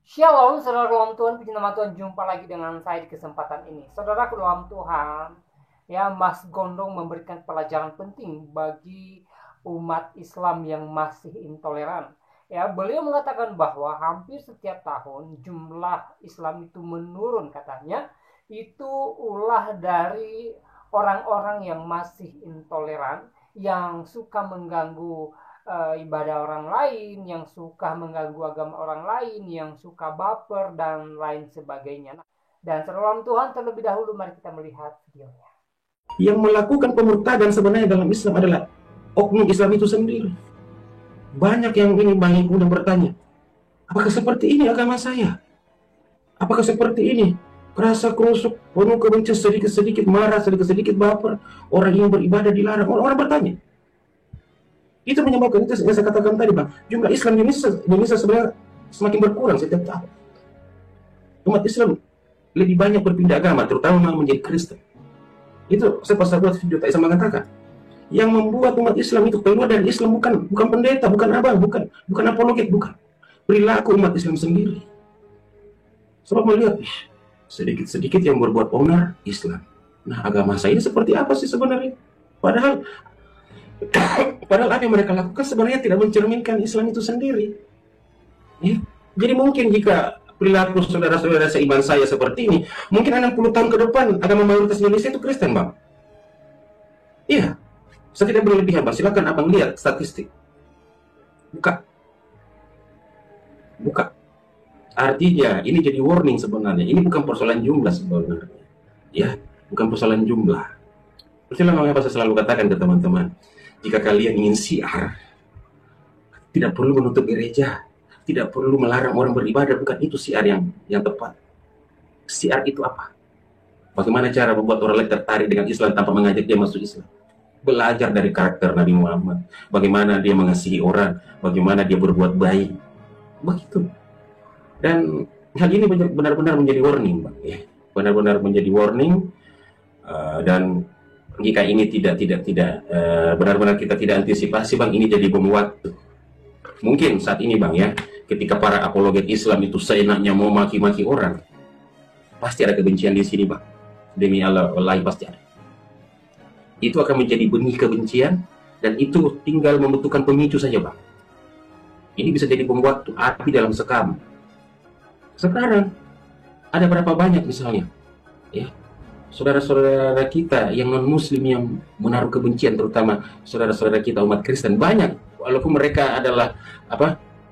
Shalom, saudara dalam Tuhan, puji nama Tuhan, jumpa lagi dengan saya di kesempatan ini. Saudara dalam Tuhan, ya Mas Gondong memberikan pelajaran penting bagi umat Islam yang masih intoleran. Ya, beliau mengatakan bahwa hampir setiap tahun jumlah Islam itu menurun katanya. Itu ulah dari orang-orang yang masih intoleran, yang suka mengganggu ibadah orang lain, yang suka mengganggu agama orang lain, yang suka baper dan lain sebagainya. Dan seruan Tuhan, terlebih dahulu mari kita melihat videonya. Yang melakukan pemurtadan sebenarnya dalam Islam adalah oknum Islam itu sendiri. Banyak yang ini Bang udah bertanya, apakah seperti ini agama saya? Apakah seperti ini? Rasa kerusuk, penuh kebencian, sedikit-sedikit marah, sedikit-sedikit baper, orang yang beribadah dilarang. Orang bertanya. Itu menyebabkan, itu yang saya katakan tadi Bang, jumlah Islam di Indonesia sebenarnya semakin berkurang setiap tahun. Umat Islam lebih banyak berpindah agama, terutama menjadi Kristen. Itu saya pas buat video tadi saya mengatakan, yang membuat umat Islam itu keluar dari Islam bukan pendeta, bukan abang, bukan apologet, bukan perilaku umat Islam sendiri. Sebab melihat sedikit-sedikit yang berbuat onar Islam. Nah, agama saya ini seperti apa sih sebenarnya? Padahal padahal apa yang mereka lakukan sebenarnya tidak mencerminkan Islam itu sendiri. Ya. Jadi mungkin jika perilaku saudara-saudara seiman saya seperti ini, mungkin 60 tahun ke depan agama mayoritas Indonesia itu Kristen, Bang. Iya. Saya tidak berlebihan, Bang. Silakan Abang lihat statistik. Buka. Artinya, ini jadi warning sebenarnya. Ini bukan persoalan jumlah sebenarnya. Ya, bukan persoalan jumlah. Itulah mengapa saya selalu katakan ke teman-teman, jika kalian ingin syiar, tidak perlu menutup gereja, tidak perlu melarang orang beribadah, bukan itu syiar yang tepat. Syiar itu apa? Bagaimana cara membuat orang lain tertarik dengan Islam tanpa mengajak dia masuk Islam? Belajar dari karakter Nabi Muhammad, bagaimana dia mengasihi orang, bagaimana dia berbuat baik, begitu. Dan hal ini benar-benar menjadi warning, Bang. Ya, benar-benar menjadi warning. Dan jika ini tidak benar-benar kita tidak antisipasi, Bang, ini jadi bom waktu. Mungkin saat ini, Bang, ya, ketika para apologet Islam itu seenaknya mau maki-maki orang, pasti ada kebencian di sini, Bang. Demi Allah, wallahi pasti ada. Itu akan menjadi benih kebencian, dan itu tinggal membutuhkan pemicu saja, Bang. Ini bisa jadi bom waktu, api dalam sekam. Sekarang ada berapa banyak misalnya, ya, saudara-saudara kita yang non-muslim yang menaruh kebencian, terutama saudara-saudara kita umat Kristen, banyak, walaupun mereka adalah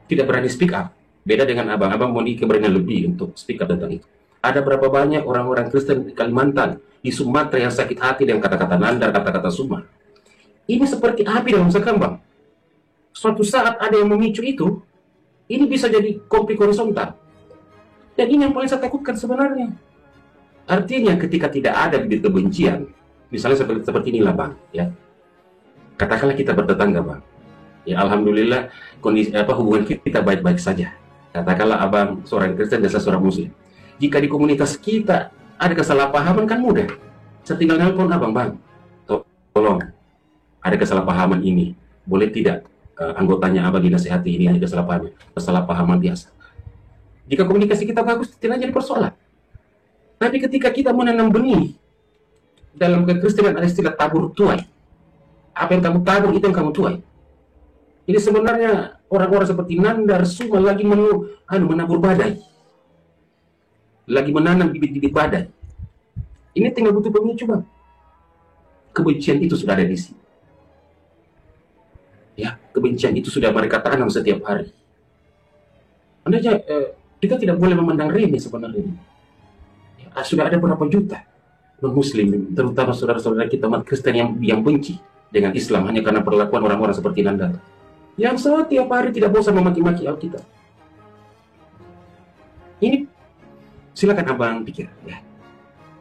tidak berani speak up. Beda dengan abang memiliki keberanian lebih untuk speak up tentang itu. Ada berapa banyak orang-orang Kristen di Kalimantan, di Sumatera yang sakit hati dengan kata-kata nandar, kata-kata sumah. Ini seperti api dalam sekam, Bang. Suatu saat ada yang memicu itu, ini bisa jadi konflik horizontal. Dan ini yang paling saya takutkan sebenarnya. Artinya ketika tidak ada bibit kebencian, misalnya seperti inilah, Bang, ya. Katakanlah kita bertetangga, Bang. Ya, alhamdulillah kondisi hubungan kita baik-baik saja. Katakanlah abang seorang Kristen dan saya seorang Muslim. Jika di komunitas kita ada kesalahpahaman, kan mudah. Saya tinggal nelpon abang, Bang, tolong, ada kesalahpahaman ini, boleh tidak anggotanya abang dinasihati, ini ada kesalahpahaman biasa. Jika komunikasi kita bagus, tidak jadi persoalan. Tapi ketika kita menanam benih, dalam kekristenan ada istilah tabur tuai. Apa yang kamu tabur, itu yang kamu tuai. Ini sebenarnya orang-orang seperti nandar, sumah lagi menabur badai. Lagi menanam bibit-bibit badai. Ini tinggal butuh pemicu, Bang. Kebencian itu sudah ada di sini. Ya, kebencian itu sudah mereka tanam setiap hari. Andainya kita tidak boleh memandang remeh sebenarnya. Ya, sudah ada berapa juta non-muslim, terutama saudara-saudara kita umat Kristen yang benci dengan Islam hanya karena perlakuan orang-orang seperti nandar, yang setiap hari tidak bosan memaki-maki Alkitab. Ini silakan abang pikir, ya,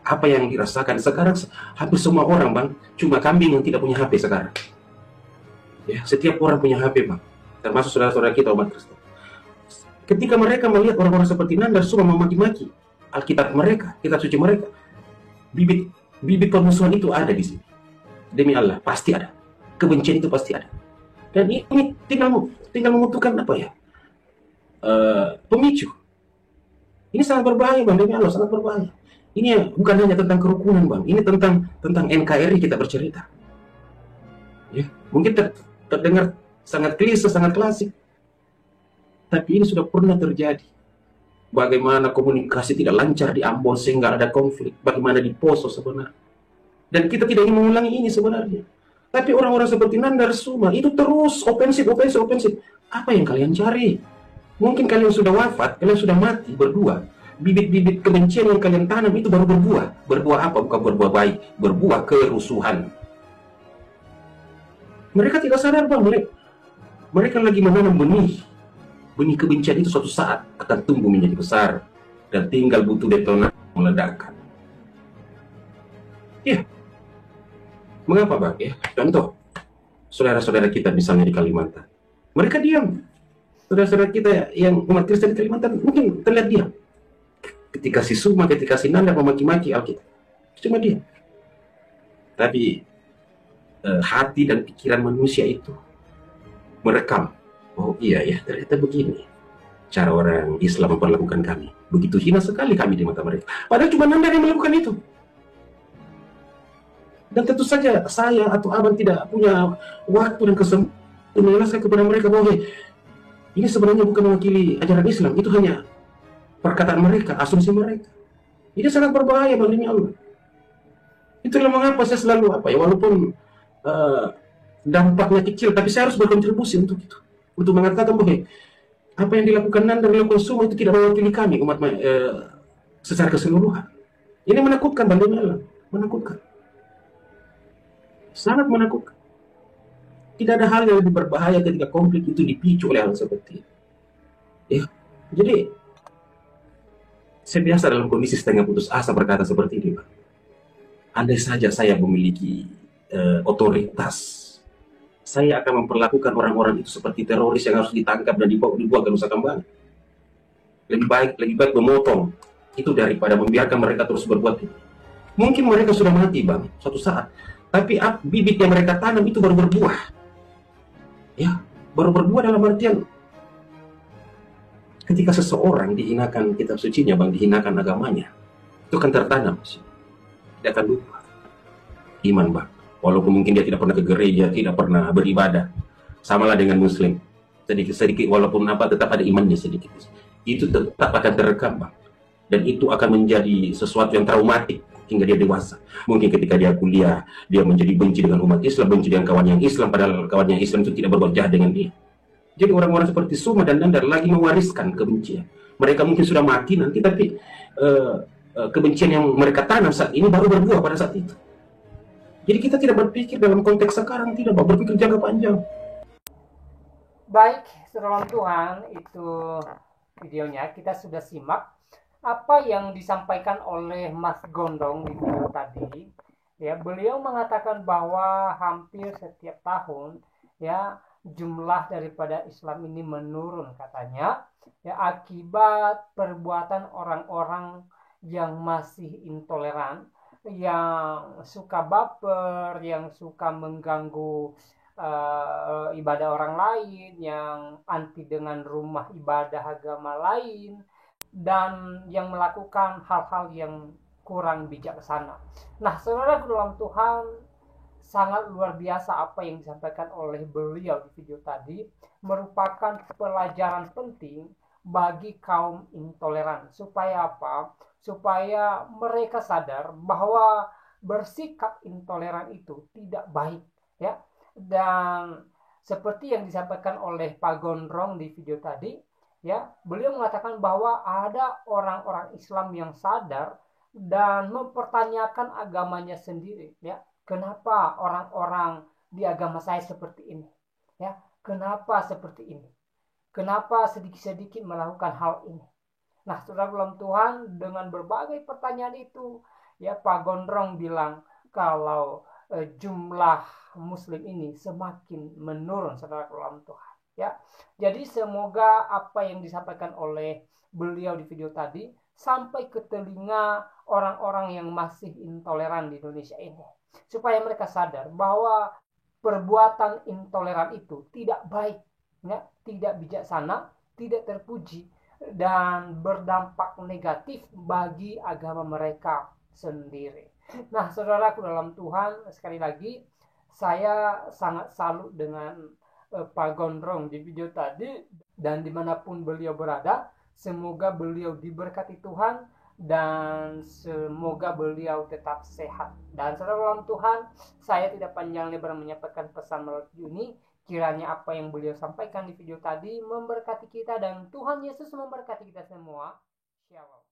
apa yang dirasakan sekarang. Hampir semua orang, Bang, cuma kambing yang tidak punya HP sekarang. Ya, setiap orang punya HP, Bang, termasuk saudara-saudara kita umat Kristen. Ketika mereka melihat orang-orang seperti nandar semua memaki-maki Alkitab mereka, kitab suci mereka, bibit permusuhan itu ada di sini. Demi Allah, pasti ada. Kebencian itu pasti ada. Dan ini tinggal membutuhkan apa ya? Pemicu. Ini sangat berbahaya Bang, demi Allah sangat berbahaya. Ini bukan hanya tentang kerukunan Bang, ini tentang NKRI kita bercerita. Ya, mungkin terdengar sangat klise, sangat klasik, tapi ini sudah pernah terjadi. Bagaimana komunikasi tidak lancar di Ambon sehingga ada konflik, bagaimana di Poso sebenarnya. Dan kita tidak ingin mengulangi ini sebenarnya. Tapi orang-orang seperti Nandar Suma itu terus ofensif, ofensif, ofensif. Apa yang kalian cari? Mungkin kalian sudah wafat, kalian sudah mati berdua. Bibit-bibit kebencian yang kalian tanam itu baru berbuah. Berbuah apa? Bukan berbuah baik, berbuah kerusuhan. Mereka tidak sadar Bang, mereka lagi menanam benih. Benih kebencian itu suatu saat akan tumbuh menjadi besar dan tinggal butuh detonasi meledakkan. Ya, mengapa Bang? Ya, contoh, saudara-saudara kita misalnya di Kalimantan, mereka diam. Saudara-saudara kita yang umat Kristen di Kalimantan mungkin terlihat diam. Ketika si Suma, ketika si Nanda memaki-maki Alkitab, cuma diam. Tapi hati dan pikiran manusia itu merekam. Oh iya ya, ternyata begini cara orang Islam memperlakukan kami. Begitu hina sekali kami di mata mereka. Padahal cuma Nanda yang melakukan itu. Dan tentu saja saya atau abang tidak punya waktu dan kesempatan untuk menjelaskan kepada mereka bahwa ini sebenarnya bukan mewakili ajaran Islam. Itu hanya perkataan mereka, asumsi mereka. Ini sangat berbahaya Bang, demi Allah. Itulah mengapa saya selalu walaupun dampaknya kecil, tapi saya harus berkontribusi untuk itu. Untuk mengatakan bahwa apa yang dilakukan Nanda, dilakukan Suma itu tidak mewakili kami umat secara keseluruhan. Ini menakutkan Bang, demi Allah, menakutkan. Sangat menakutkan. Tidak ada hal yang lebih berbahaya ketika konflik itu dipicu oleh hal seperti itu. Ya, jadi saya biasa dalam kondisi setengah putus asa berkata seperti ini, Pak. Andai saja saya memiliki otoritas, saya akan memperlakukan orang-orang itu seperti teroris yang harus ditangkap dan dibawa ke Nusa Kambangan. Lebih baik memotong itu daripada membiarkan mereka terus berbuat itu. Mungkin mereka sudah mati Bang, suatu saat. Tapi bibit yang mereka tanam itu baru berbuah. Ya, baru berbuah dalam artian ketika seseorang dihinakan kitab sucinya Bang, dihinakan agamanya, itu kan tertanam. Tidak akan lupa iman Bang. Walaupun mungkin dia tidak pernah ke gereja, tidak pernah beribadah. Samalah dengan Muslim. Sedikit-sedikit walaupun tetap ada imannya sedikit. Itu tetap akan terekam Bang. Dan itu akan menjadi sesuatu yang traumatik hingga dia dewasa. Mungkin ketika dia kuliah, dia menjadi benci dengan umat Islam, benci dengan kawan yang Islam, padahal kawan yang Islam itu tidak berbuat jahat dengan dia. Jadi orang-orang seperti Suma dan Nandar lagi mewariskan kebencian. Mereka mungkin sudah mati nanti, tapi kebencian yang mereka tanam saat ini baru berbuah pada saat itu. Jadi kita tidak berpikir dalam konteks sekarang, tidak berpikir jangka panjang. Baik, saudara Tuhan, itu videonya kita sudah simak apa yang disampaikan oleh Mas Gondong di video tadi. Ya, beliau mengatakan bahwa hampir setiap tahun ya jumlah daripada Islam ini menurun katanya ya akibat perbuatan orang-orang yang masih intoleran, yang suka baper, yang suka mengganggu ibadah orang lain, yang anti dengan rumah ibadah agama lain, dan yang melakukan hal-hal yang kurang bijaksana. Nah, saudara dalam Tuhan, sangat luar biasa apa yang disampaikan oleh beliau di video tadi, merupakan pelajaran penting bagi kaum intoleran. Supaya apa? Supaya mereka sadar bahwa bersikap intoleran itu tidak baik, ya. Dan seperti yang disampaikan oleh Pak Gondrong di video tadi, ya, beliau mengatakan bahwa ada orang-orang Islam yang sadar dan mempertanyakan agamanya sendiri, ya. Kenapa orang-orang di agama saya seperti ini? Ya, kenapa seperti ini? Kenapa sedikit-sedikit melakukan hal ini? Nah, saudara dalam Tuhan, dengan berbagai pertanyaan itu, ya Pak Gondrong bilang kalau jumlah Muslim ini semakin menurun, saudara dalam Tuhan. Ya, jadi semoga apa yang disampaikan oleh beliau di video tadi sampai ke telinga orang-orang yang masih intoleran di Indonesia ini, supaya mereka sadar bahwa perbuatan intoleran itu tidak baik, ya, tidak bijaksana, tidak terpuji, dan berdampak negatif bagi agama mereka sendiri. Nah, saudaraku dalam Tuhan, sekali lagi saya sangat salut dengan Pak Gondrong di video tadi, dan dimanapun beliau berada, semoga beliau diberkati Tuhan dan semoga beliau tetap sehat. Dan saudara dalam Tuhan, saya tidak panjang lebar menyampaikan pesan melalui ini. Kiranya apa yang beliau sampaikan di video tadi memberkati kita dan Tuhan Yesus memberkati kita semua. Shalom.